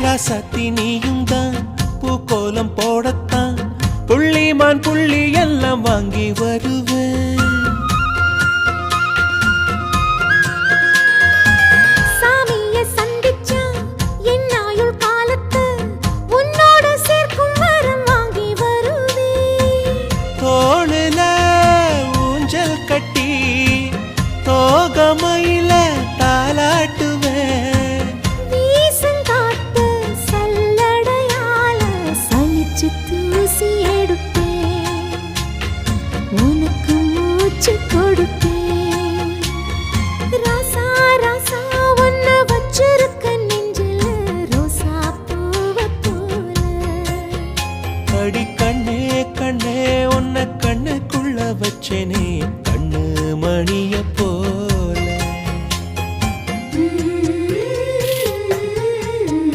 ராசாத்தி நீயும் தான் பூக்கோலம் போடத்தான் புள்ளிமான் புள்ளி எல்லாம் வாங்கி வருவேன். சாமிய சந்திச்சா என் ஆயுள் காலத்து உன்னோடு சேர்க்கும் வரம் வாங்கி வருவேன். தோளுல ஊஞ்சல் கட்டி தோகமையில தாலாட்டுவேன். வீசங்காத்து சல்லடையால சலிச்சு தூசி எடுப்பேன். உனக்கு மூச்சு கொடுப்பேன். ராசா ராசா உன்னை வச்சிருக்க நெஞ்சில ரோசா பூவை போல. அடி கண்ணே கண்ணே உன்னை கண்ணுக்குள்ள வச்சேனே